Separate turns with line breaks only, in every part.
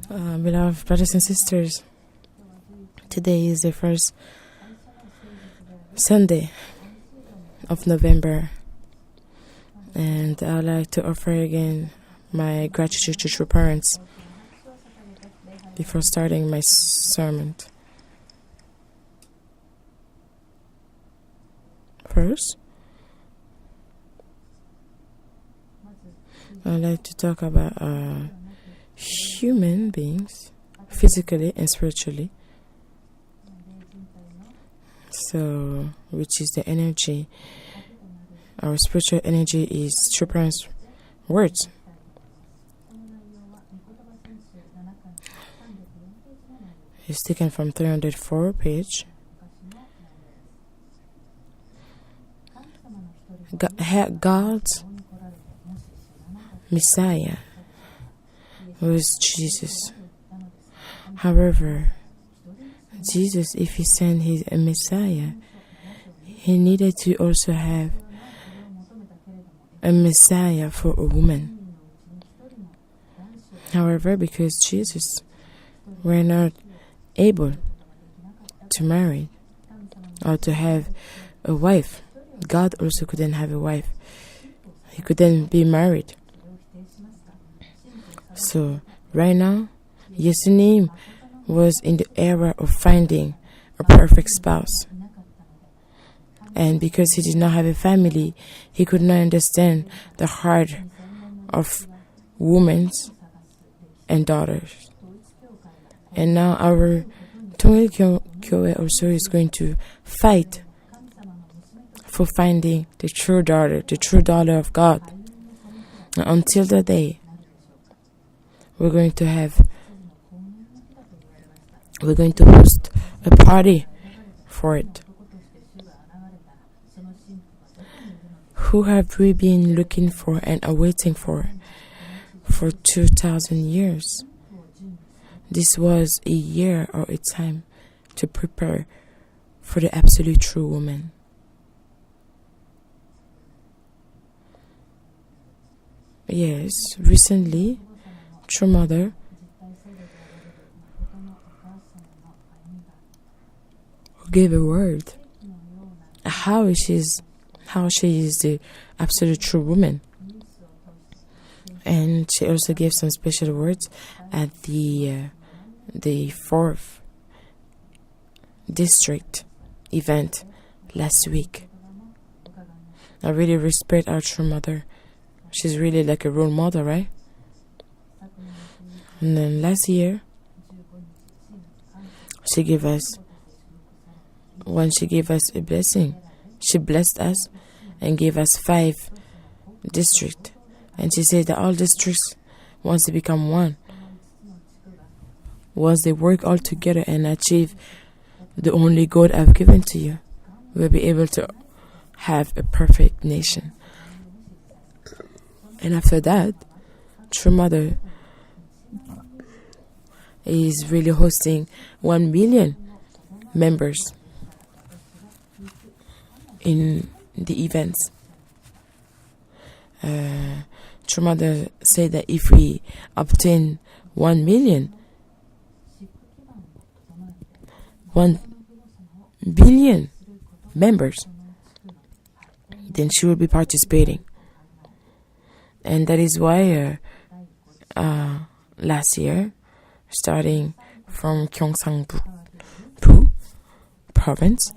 Beloved brothers and sisters, today is the first Sunday of November, and I would like to offer again my gratitude to true parents before starting my sermon. First, I would like to talk about human beings, physically and spiritually. So, which is the energy? Our spiritual energy is true parents' words. It's taken from 304 page. God's Messiah was Jesus. However, Jesus, if he sent his Messiah, he needed to also have a Messiah for a woman. However, because Jesus were not able to marry or to have a wife, God also couldn't have a wife. He couldn't be married. So, right now, Yesunim was in the era of finding a perfect spouse. And because he did not have a family, he could not understand the heart of women and daughters. And now our Tongil Kyoe also is going to fight for finding the true daughter of God. And until the day, we're going to host a party for it. Who have we been looking for and awaiting for 2,000 years? This was a year or a time to prepare for the absolute true woman. Yes, recently, True Mother gave a word how she is the absolute true woman, and she also gave some special words at the 4th district event last week. I really respect our True Mother. She's really like a role model, right? And then last year, when she gave us a blessing, she blessed us and gave us 5 districts. And she said that all districts, once they become one, once they work all together and achieve the only goal I've given to you, we'll be able to have a perfect nation. And after that, True Mother is really hosting 1 million members in the events. True Mother said that if we obtain 1 billion members, then she will be participating. And that is why last year, starting from Gyeongsang-pu province,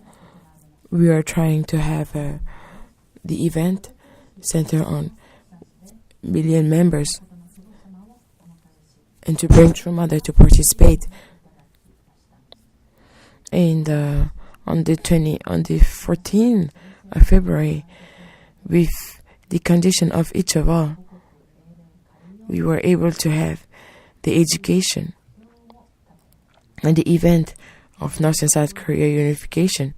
we are trying to have the event centered on million members and to bring True Mother to participate. And on the 14th of February, with the condition of each of all, we were able to have the education and the event of North and South Korea unification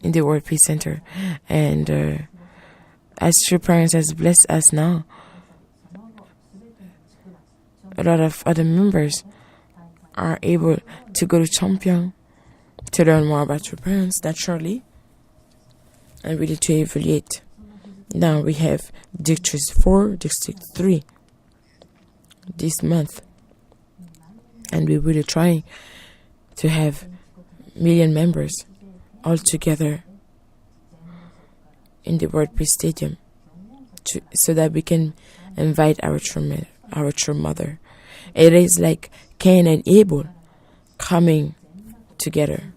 in the World Peace Center. And as True Parents has blessed us now, a lot of other members are able to go to Cheongpyeong to learn more about True Parents naturally and really to evaluate. Now we have District 4, District 3. this month, and we're really trying to have million members all together in the World Peace Stadium so that we can invite our true mother. It is like Cain and Abel coming together.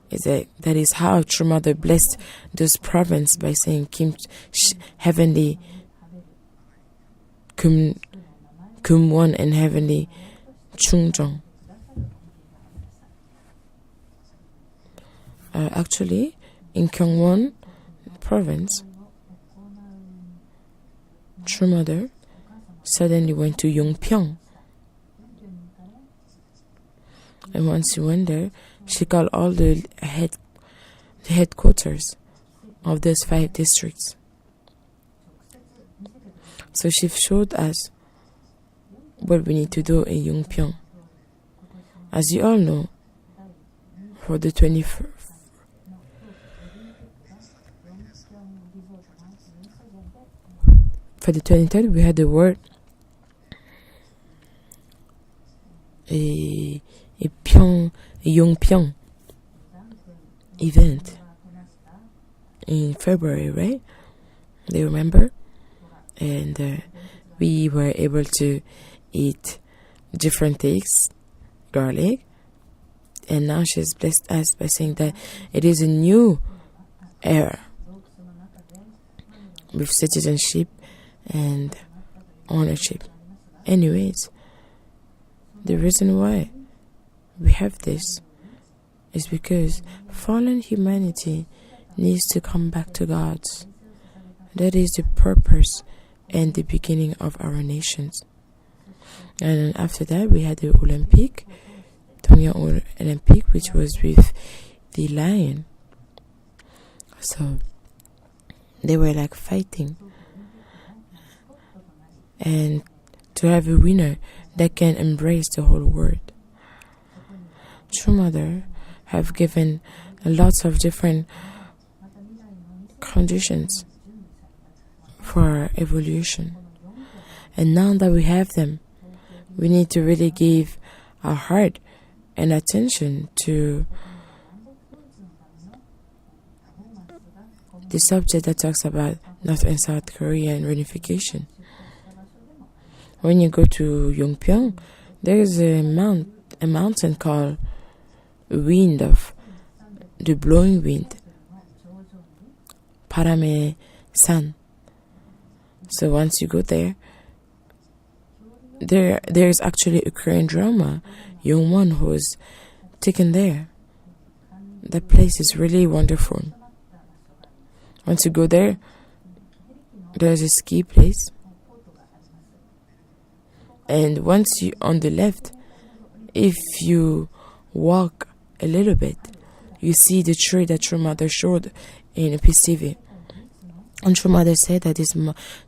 That is how true mother blessed those province by saying heavenly Kumwon and heavenly Chungjong. Actually, in Gyeongwon province, true mother suddenly went to Yongpyeong. And once she went there, she called all the headquarters of those 5 districts. So she showed us what we need to do in Yongpyeong. As you all know, for the 23rd, we had the word Yongpyeong event in February, right? Do you remember? And we were able to eat different things, garlic, and now she's blessed us by saying that it is a new era with citizenship and ownership. Anyways, the reason why we have this is because fallen humanity needs to come back to God. That is the purpose and the beginning of our nations. And after that, we had the Olympic, Dongyang Olympic, which was with the lion. So they were like fighting, and to have a winner that can embrace the whole world. True Mother have given lots of different conditions for our evolution. And now that we have them, we need to really give our heart and attention to the subject that talks about North and South Korea and reunification. When you go to Yongpyeong, there is a mountain called Wind of the Blowing Wind, 바람의 산. So once you go there is actually a Korean drama, Youngwon, who was taken there. That place is really wonderful. Once you go there, there's a ski place. And once you on the left, if you walk a little bit, you see the tree that True Mother showed in a PCV. And True Mother said that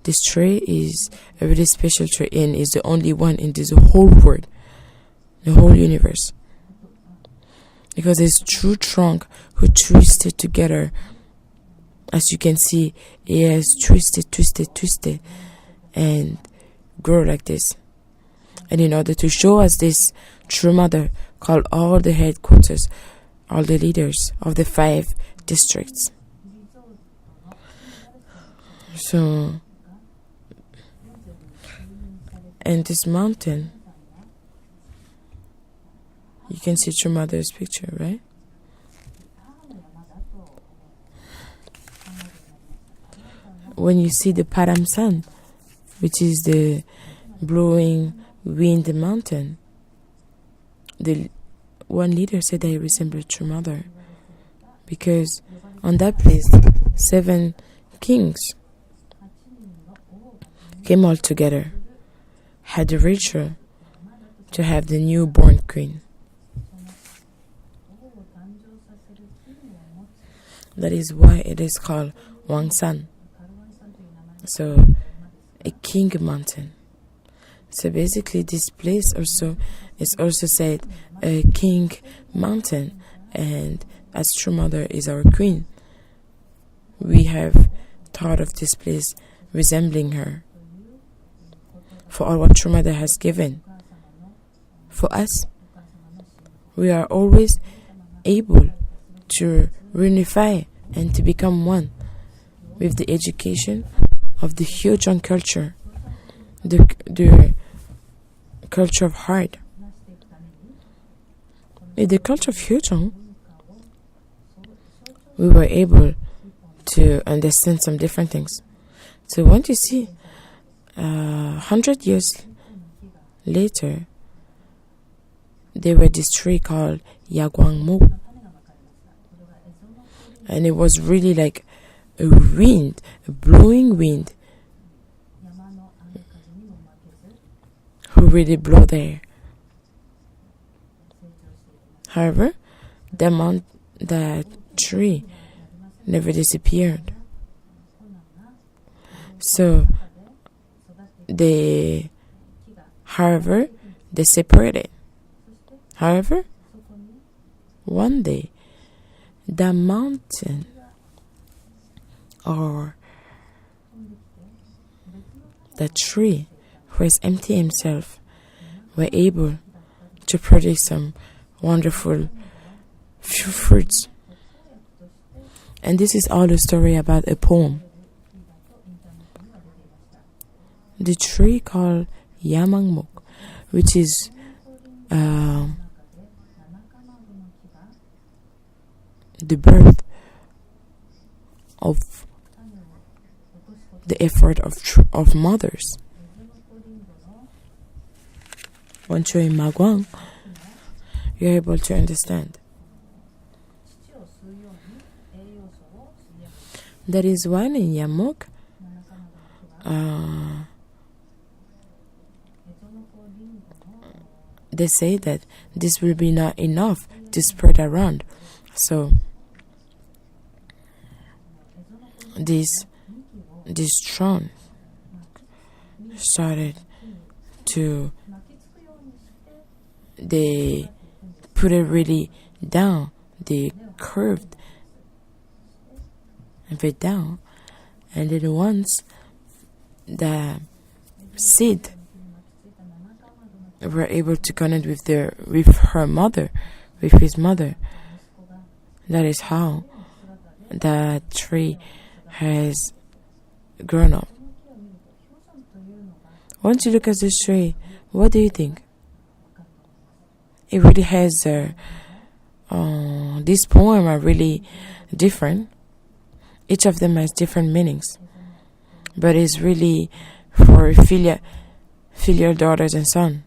this tree is a really special tree and is the only one in this whole world, the whole universe. Because it's true trunk who twisted together. As you can see, it has twisted, and grow like this. And in order to show us this, True Mother called all the headquarters, all the leaders of the 5 districts. So, and this mountain, you can see True Mother's picture, right? When you see the Paramsan, which is the blowing wind mountain, the one leader said that he resembled True Mother because on that place 7 kings came all together, had a ritual to have the newborn queen. That is why it is called Wangsan. So, a king mountain. So basically this place also is also said a king mountain, and as True Mother is our queen, we have thought of this place resembling her. for all what True Mother has given. For us, we are always able to reunify and to become one with the education of the Hyojong culture, the culture of heart. In the culture of Hyojong, we were able to understand some different things. So once you see, 100 years later, there were this tree called Yagwangmu, and it was really like a wind, a blowing wind, who really blow there. However, that tree never disappeared. So they separated. However, one day, the mountain or the tree who is empty himself were able to produce some wonderful fruits. And this is all a story about a poem. The tree called Yamangmok, which is the birth of the effort of mothers. Once you're in Magwang, you're able to understand. That is why in Yamok, they say that this will be not enough to spread around. So this throne started to, they put it really down, they curved a bit down, and then once the seed were able to connect with her mother, with his mother, that is how the tree has grown up. Once you look at this tree, what do you think? It really has these poems are really different. Each of them has different meanings, but it's really for filial daughters and sons.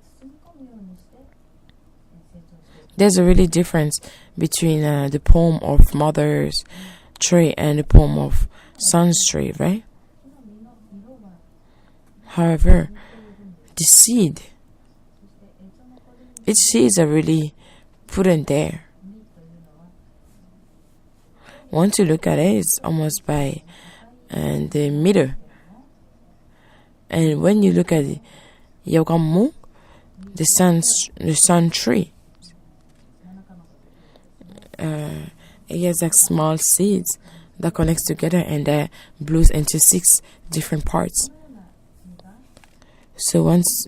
There's a really difference between the poem of mother's tree and the poem of son's tree, right? However, the seed, its seeds are really put in there. Once you look at it, it's almost by the middle. And when you look at the Yogammu, the sun tree, it has like small seeds that connects together and that blows into 6 different parts. So once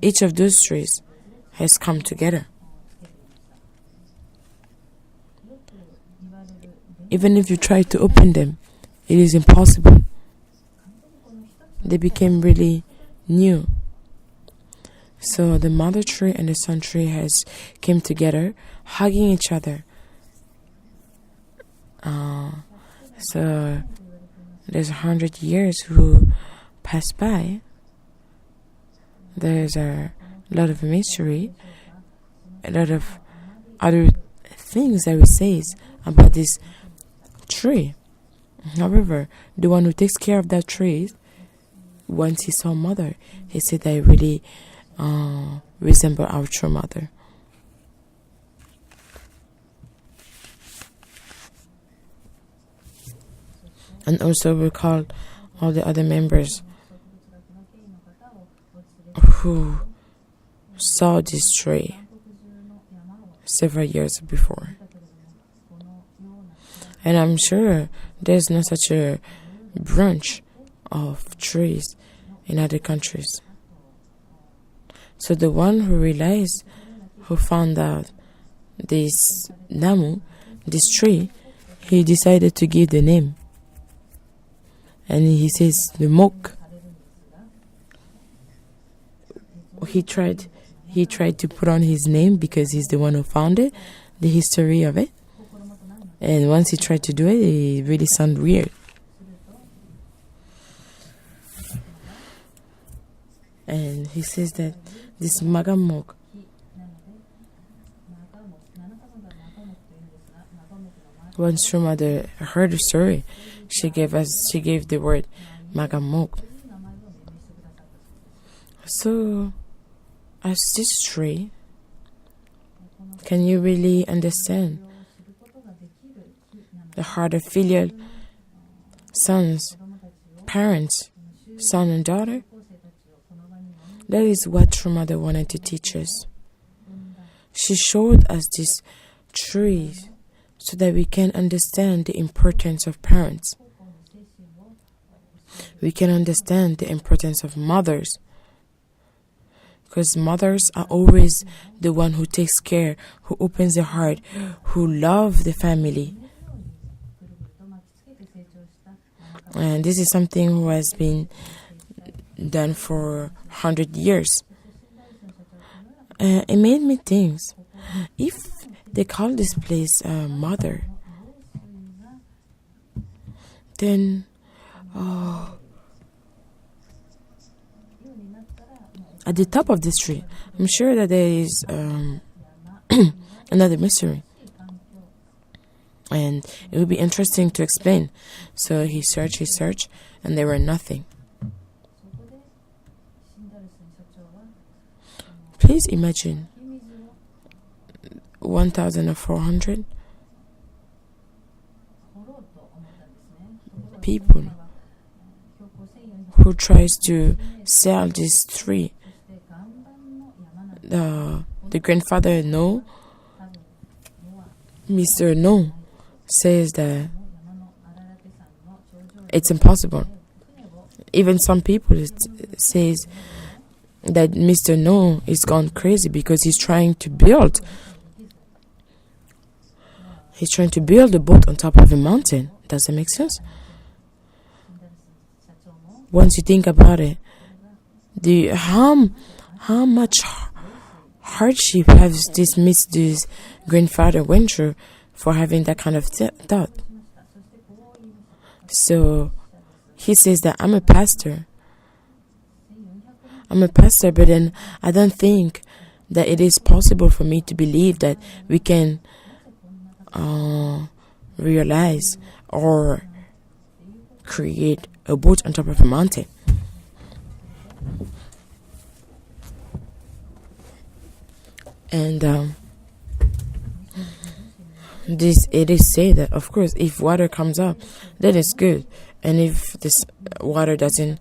each of those trees has come together, even if you try to open them, it is impossible. They became really new. So the mother tree and the son tree has came together, hugging each other. So there's 100 years who passed by. There's a lot of mystery, a lot of other things that we say about this tree. However, the one who takes care of that tree, once he saw mother, he said that it really resemble our true mother. And also we called all the other members who saw this tree several years before. And I'm sure there's not such a branch of trees in other countries. So the one who found out this namu, this tree, he decided to give the name. And he says the mok. He tried to put on his name because he's the one who found it, the history of it. And once he tried to do it, it really sounded weird. And he says that this magamok, once your mother heard the story, she gave the word magamok. So, as this tree, can you really understand the heart of filial sons, parents, son and daughter? That is what true mother wanted to teach us. She showed us this tree so that we can understand the importance of parents. We can understand the importance of mothers. Because mothers are always the one who takes care, who opens their heart, who love the family. And this is something who has been done for 100 years. It made me think, if they call this place mother, then at the top of this tree, I'm sure that there is another mystery. And it would be interesting to explain. So he searched, and there were nothing. Please imagine 1,400 people who tries to sell this tree. The grandfather No, Mr. No, says that it's impossible. Even some people says that Mr. No is gone crazy because he's trying to build a boat on top of a mountain. Does that make sense? Once you think about it, how much hardship has this grandfather went through for having that kind of thought. So he says that I'm a pastor, but then I don't think that it is possible for me to believe that we can realize or create a boat on top of a mountain. And it is said that, of course, if water comes up, then it's good. And if this water doesn't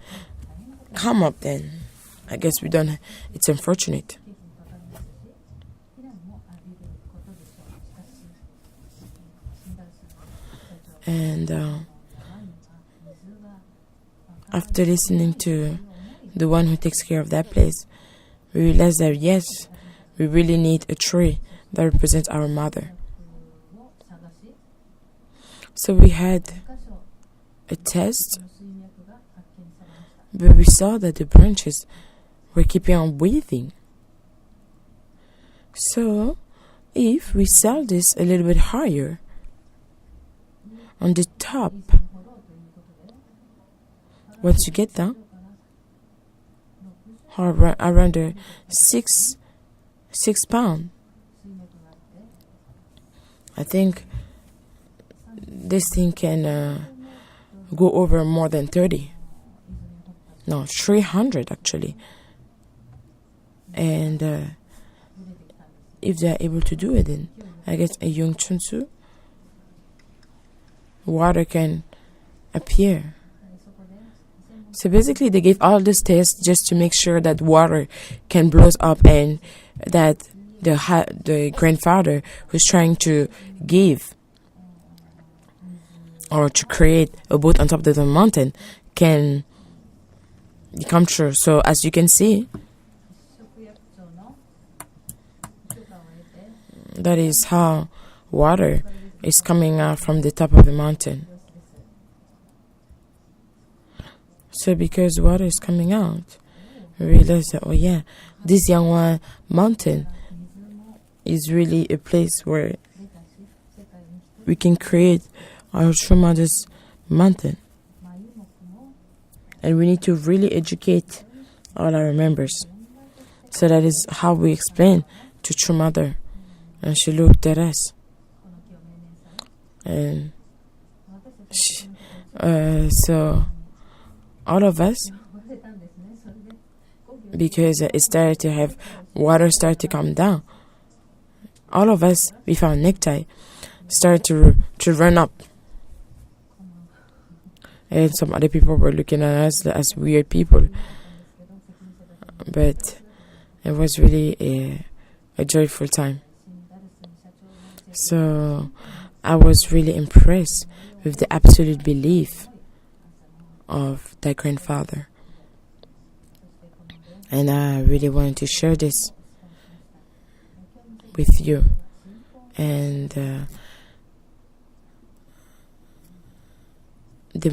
come up, then I guess it's unfortunate. And after listening to the one who takes care of that place, we realized that yes, we really need a tree that represents our mother. So we had a test, but we saw that the branches were keeping on breathing. So if we sell this a little bit higher on the top, once you get down, around 6 pounds, I think this thing can go over more than 30. No, 300 actually. And if they are able to do it, then I guess a young chunsu, water can appear. So basically they gave all this tests just to make sure that water can blow up and that the grandfather who's trying to give or to create a boat on top of the mountain can become true. So as you can see, that is how water is coming out from the top of the mountain. So because water is coming out, we realize that, oh yeah, this Yangwang mountain is really a place where we can create our true mother's mountain. And we need to really educate all our members. So that is how we explain to True Mother. And she looked at us. And so all of us, because it started to have water start to come down, all of us, we found necktie, started to run up. And some other people were looking at us as weird people. But it was really a joyful time. So I was really impressed with the absolute belief of that grandfather. And I really wanted to share this with you. And the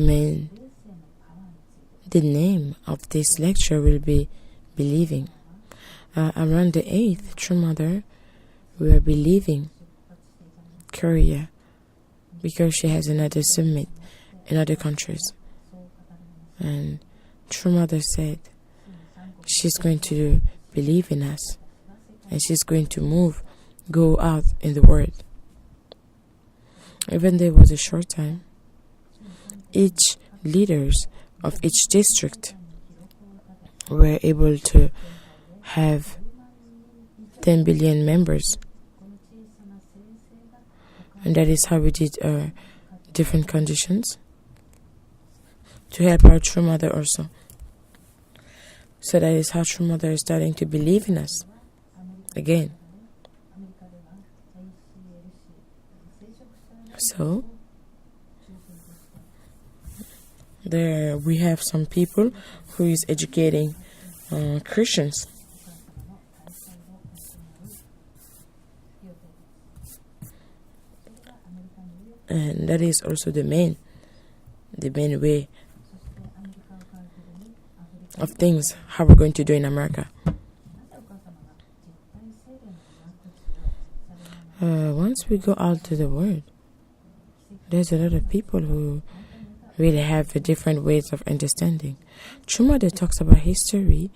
name of this lecture will be Believing. Around the 8th, True Mother, we are believing Korea because she has another summit in other countries. And True Mother said she's going to believe in us and she's going to go out in the world. Even though it was a short time, each leaders of each district were able to have 10 billion members. And that is how we did different conditions to help our True Mother also. So that is how True Mother is starting to believe in us again. So there we have some people who is educating Christians. And that is also the main way of things, how we're going to do in America. Once we go out to the world, there's a lot of people who really have different ways of understanding. True Mother talks about history,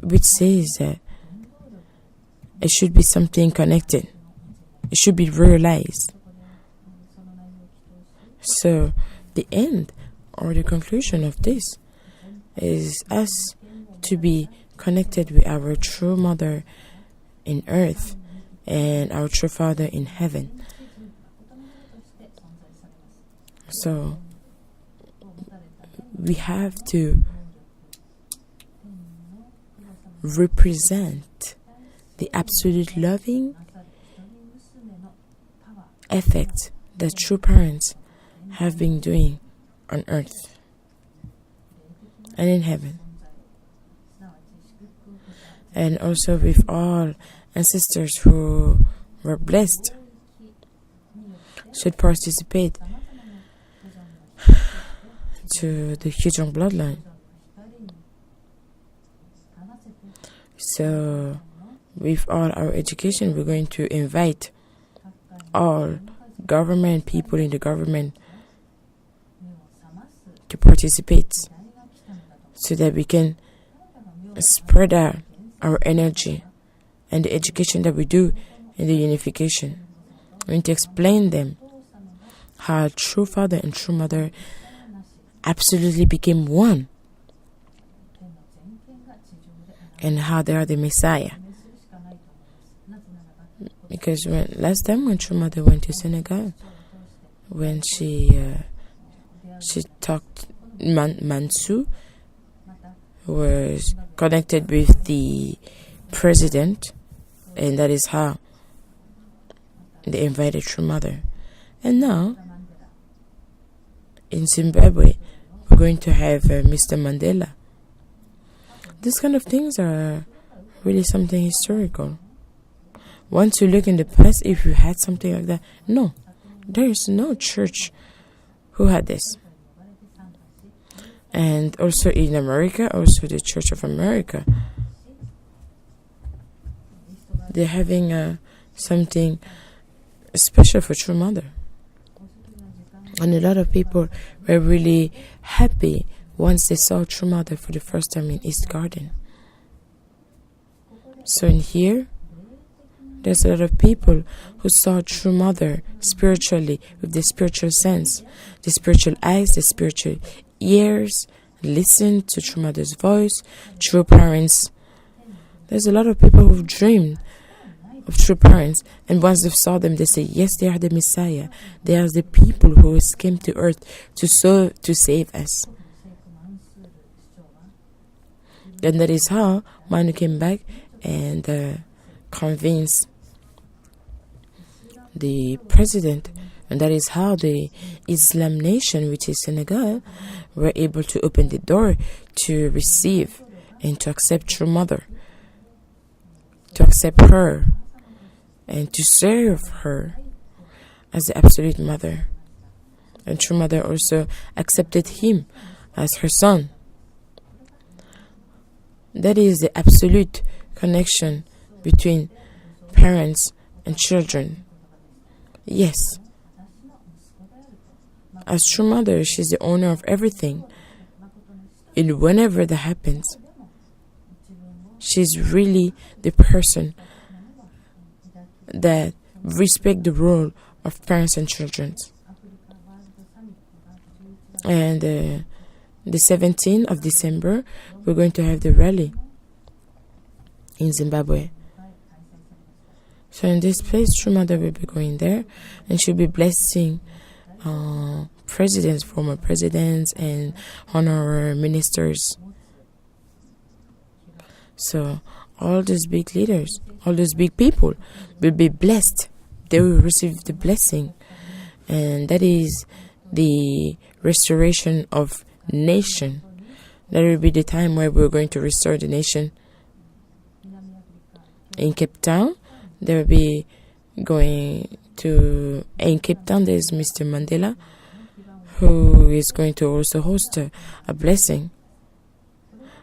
which says that it should be something connected. It should be realized. So the end or the conclusion of this is us to be connected with our True Mother in earth and our True Father in heaven. So we have to represent the absolute loving effect that true parents have been doing on earth and in heaven. And also with all ancestors who were blessed should participate to the Hyojong bloodline. So with all our education, we're going to invite all government people in the government to participate so that we can spread out our energy and the education that we do in the unification. We need to explain them how True Father and True Mother absolutely became one and how they are the Messiah. Because last time when True Mother went to Senegal, when she talked, Mansu was connected with the president, and that is how they invited True Mother. And now in Zimbabwe, we're going to have Mr. Mandela. These kind of things are really something historical. Once you look in the past, if you had something like that, no, there is no church who had this. And also in America, also the Church of America, they're having something special for True Mother. And a lot of people were really happy once they saw True Mother for the first time in East Garden. So in here, there's a lot of people who saw True Mother spiritually, with the spiritual sense, the spiritual eyes, the spiritual ears, listened to True Mother's voice, true parents. There's a lot of people who've dreamed of true parents, and once they saw them, they say, yes, they are the Messiah. They are the people who came to earth to save us. And that is how Manu came back and convinced the president, and that is how the Islam nation, which is Senegal, were able to open the door to receive and to accept True Mother, to accept her and to serve her as the absolute mother. And True Mother also accepted him as her son. That is the absolute connection between parents and children. Yes. As True Mother, she's the owner of everything. And whenever that happens, she's really the person that respect the role of parents and children. And the 17th of December, we're going to have the rally in Zimbabwe. So in this place, True Mother will be going there, and she'll be blessing presidents, former presidents, and honorary ministers. So all those big leaders, all those big people will be blessed. They will receive the blessing. And that is the restoration of nation. That will be the time where we're going to restore the nation. In Cape Town, they will be going to... In Cape Town, there is Mr. Mandela, who is going to also host a blessing.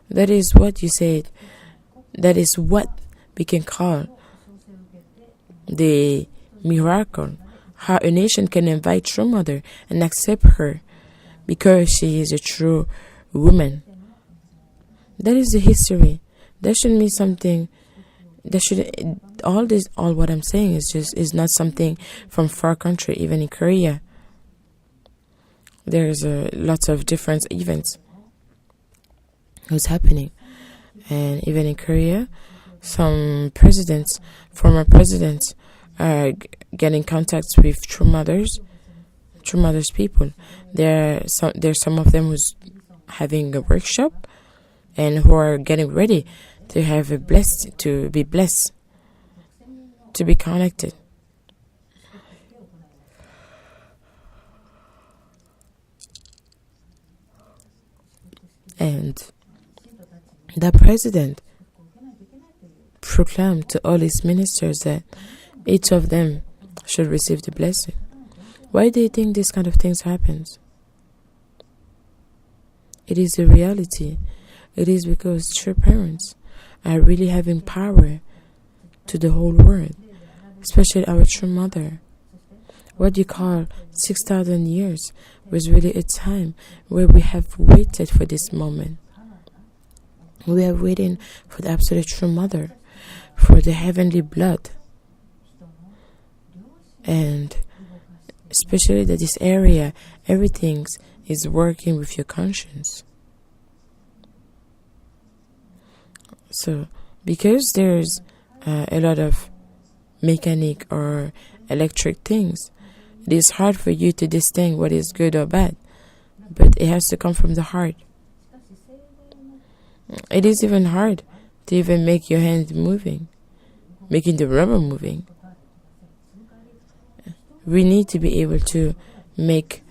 That is what you said. That is what we can call the miracle. How a nation can invite True Mother and accept her because she is a true woman. That is the history. That should mean something. That should all what I'm saying is not something from far country. Even in Korea, there's lots of different events what's happening. And even in Korea, some presidents, former presidents, are getting contacts with True Mother's people. There's some of them who's having a workshop and who are getting ready to have to be blessed, to be connected. And the president proclaimed to all his ministers that each of them should receive the blessing. Why do you think this kind of things happens? It is a reality. It is because true parents are really having power to the whole world, especially our True Mother. What you call 6,000 years was really a time where we have waited for this moment. We are waiting for the absolute True Mother, for the heavenly blood. And especially that this area, everything is working with your conscience. So, because there's a lot of mechanic or electric things, it is hard for you to distinguish what is good or bad. But it has to come from the heart. It is even hard to even make your hand moving, making the rubber moving. We need to be able to make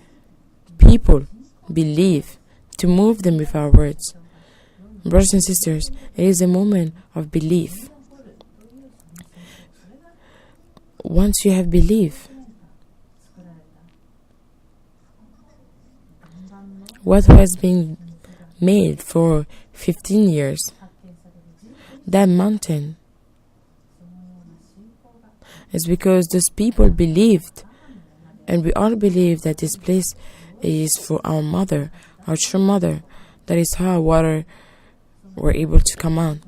people believe to move them with our words. Brothers and sisters, it is a moment of belief. Once you have belief, what has been made for 15 years, that mountain, is because those people believed, and we all believe that this place is for our mother, our true mother. That is how water were able to come out.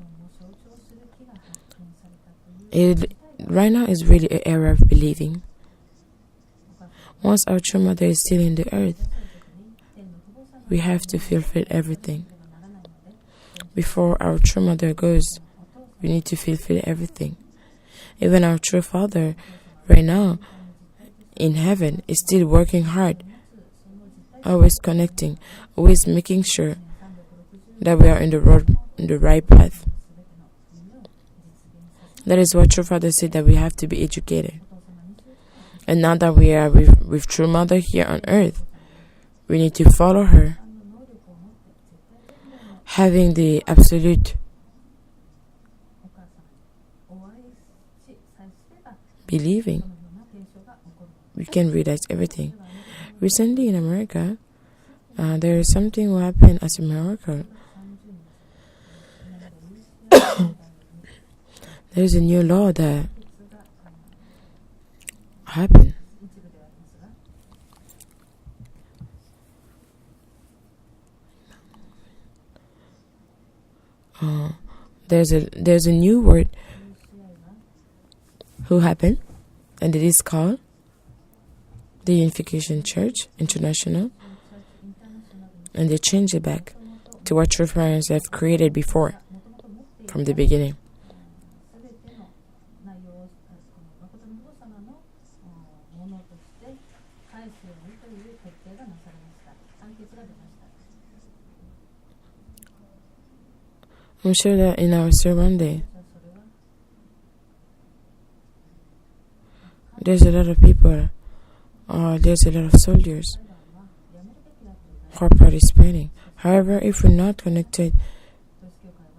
Right now is really an era of believing. Once our true mother is still in the earth, we have to fulfill everything. Before our true mother goes, we need to fulfill everything. Even our true father, right now, in heaven, is still working hard, always connecting, always making sure that we are in the right path. That is what true father said, that we have to be educated. And now that we are with true mother here on earth, we need to follow her, having the absolute believing. We can realize everything. Recently in America, there is something who happened as a miracle. There is a new law that happened. There's a new word who happened, and it is called the Unification Church International, and they changed it back to what church parents have created before, from the beginning. I'm sure that in our sermon day, there's a lot of people, there's a lot of soldiers who are participating. However, if we're not connected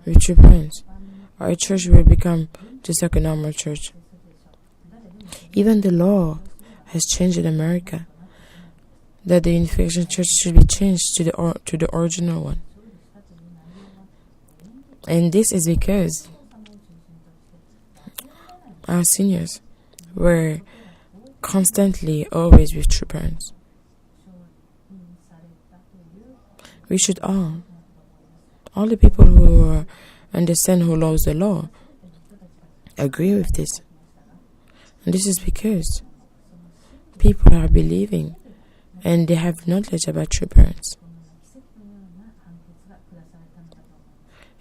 with true parents, our church will become just like a normal church. Even the law has changed in America, that the Unification Church should be changed to the original one. And this is because our seniors were constantly always with true parents. We should all the people who understand, who knows the law, agree with this. And this is because people are believing and they have knowledge about true parents.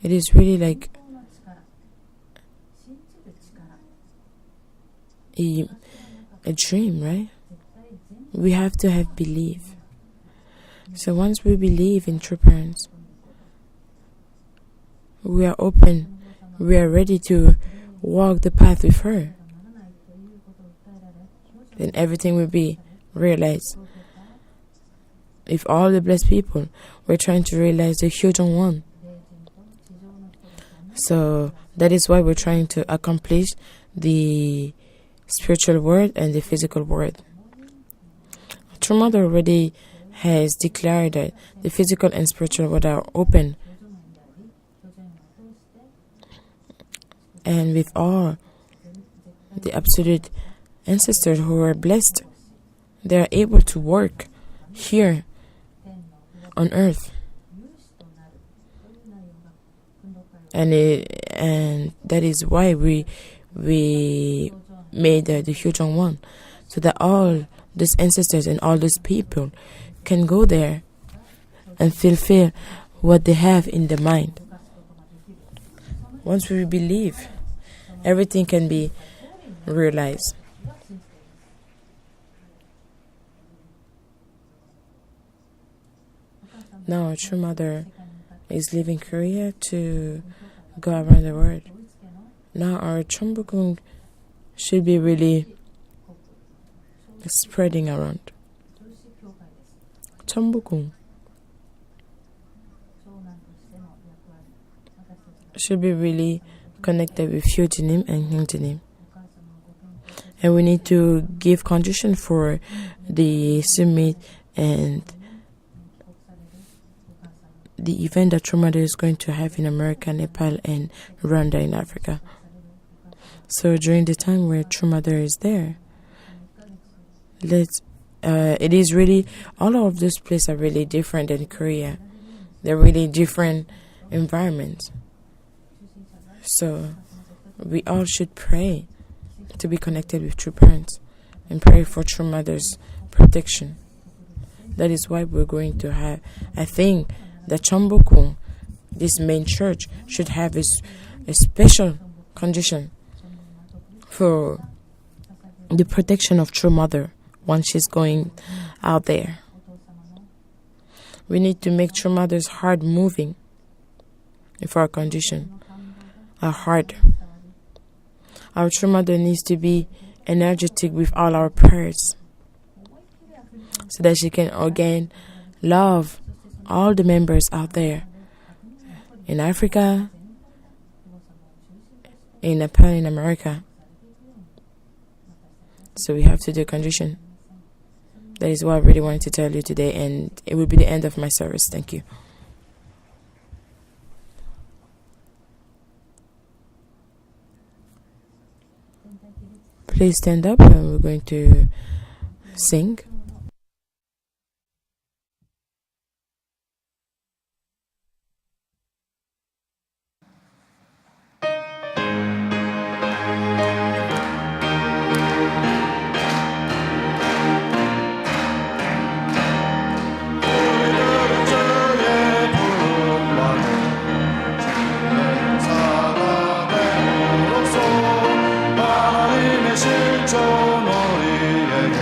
It is really like a dream, right? We have to have belief. So once we believe in true parents, we are open, we are ready to walk the path with her. Then everything will be realized. If all the blessed people were trying to realize the huge one, so that is why we're trying to accomplish the spiritual world and the physical world. True Mother already has declared that the physical and spiritual world are open. And with all the absolute ancestors who are blessed, they are able to work here on earth. And that is why we made the huge one, so that all these ancestors and all these people can go there and fulfill what they have in their mind. Once we believe, everything can be realized. Now our true mother is leaving Korea to go around the world. Now our Chonbukgung should be really spreading around. Chonbukgung. should be really connected with Hyojinim and Hyungjinim. And we need to give condition for the summit and the event that True Mother is going to have in America, Nepal, and Rwanda in Africa. So during the time where True Mother is there, it is really, all of those places are really different than Korea. They're really different environments. So we all should pray to be connected with true parents and pray for True Mother's protection. That is why we're going to have, I think that Chombokung, this main church, should have a special condition for the protection of True Mother once she's going out there. We need to make True Mother's heart moving for our condition. Our heart. Our True Mother needs to be energetic with all our prayers so that she can again love all the members out there in Africa, in Nepal, in America. So we have to do a condition. That is what I really wanted to tell you today, and it will be the end of my service. Thank you. Please stand up and we're going to sing.
실존 우리에게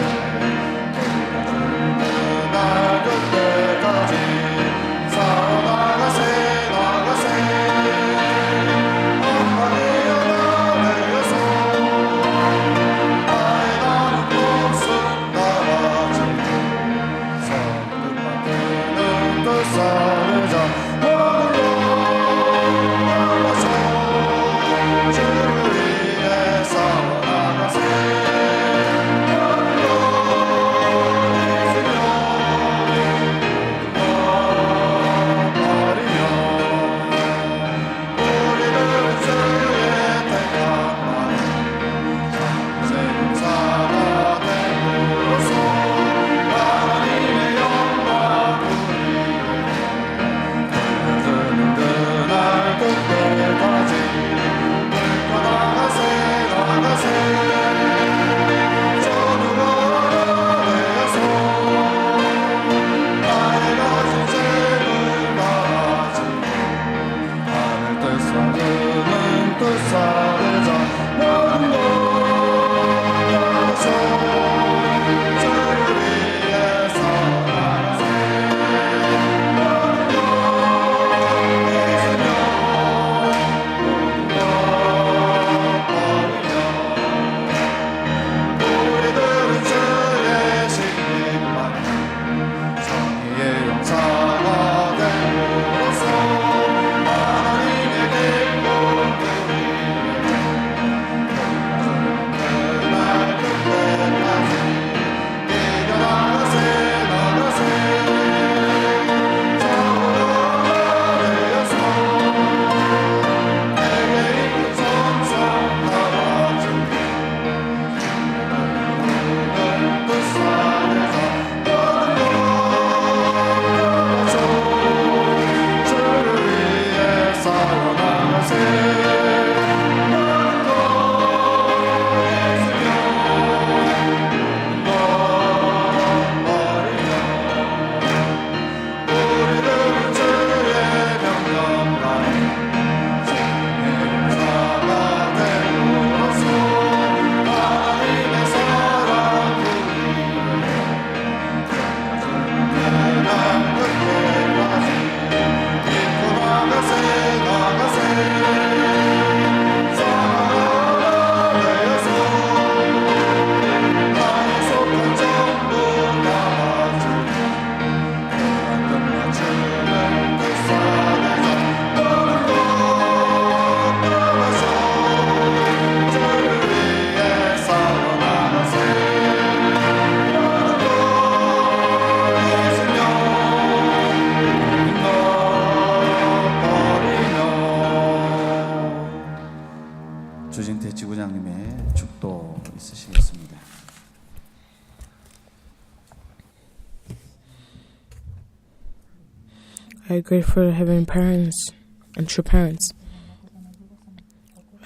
I'm grateful having parents and true parents.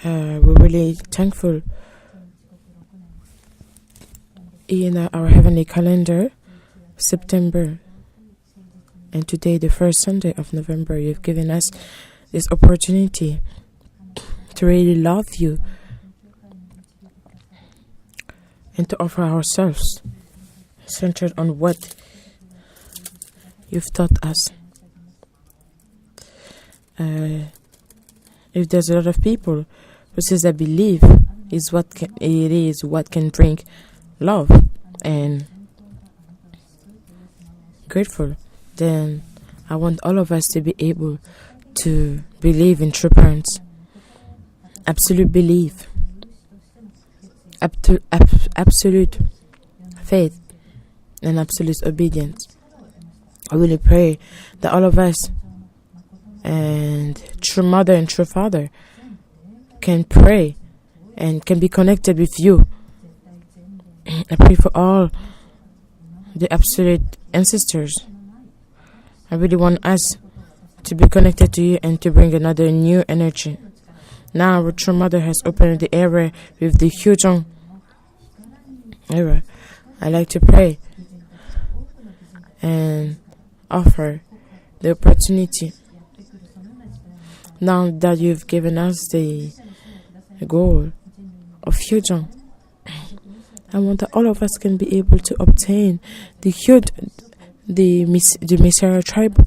We're really thankful in our heavenly calendar, September, and today, the first Sunday of November. You've given us this opportunity to really love you and to offer ourselves centered on what you've taught us. If there's a lot of people who says that belief is what can bring love and grateful, then I want all of us to be able to believe in true parents, absolute belief, absolute faith, and absolute obedience. I really pray that all of us and true mother and true father can pray and can be connected with you. I pray for all the absolute ancestors. I really want us to be connected to you and to bring another new energy. Now our true mother has opened the era with the Hyojong era. I like to pray and offer the opportunity. Now that you've given us the goal of Hyojong, I want that all of us can be able to obtain the Messiah tribe,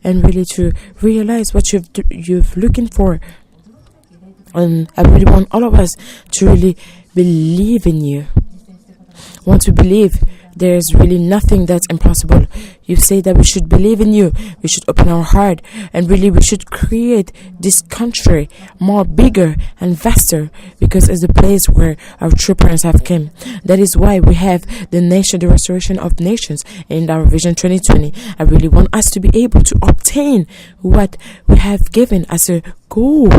and really to realize what you've looking for. And I really want all of us to really believe in you. Want to believe there's really nothing that's impossible. You say that we should believe in you. We should open our heart, and really we should create this country more bigger and vaster, because it's the place where our true parents have come. That is why we have the restoration of nations in our Vision 2020. I really want us to be able to obtain what we have given as a goal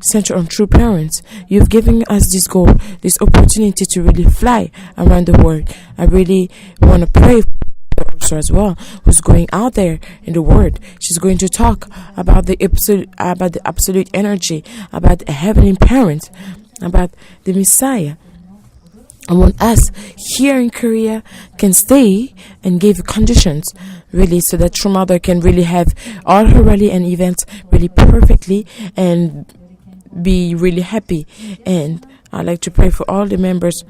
centered on true parents. You've given us this goal, this opportunity to really fly around the world. I really want to pray for her as well, who's going out there in the world. She's going to talk about the absolute energy, about a heavenly parent, about the Messiah. I want us here in Korea can stay and give conditions really so that True Mother can really have all her rally and events really perfectly and be really happy. And I like to pray for all the members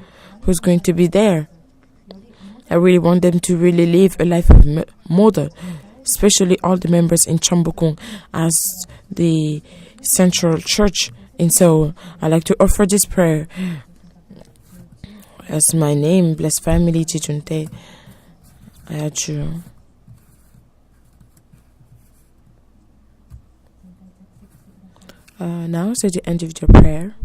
who's going to be there. I really want them to really live a life of model, especially all the members in Chambokung as the central church in Seoul. I like to offer this prayer as my name, blessed family, Jijunte Ayaju. Now, so the end of your prayer.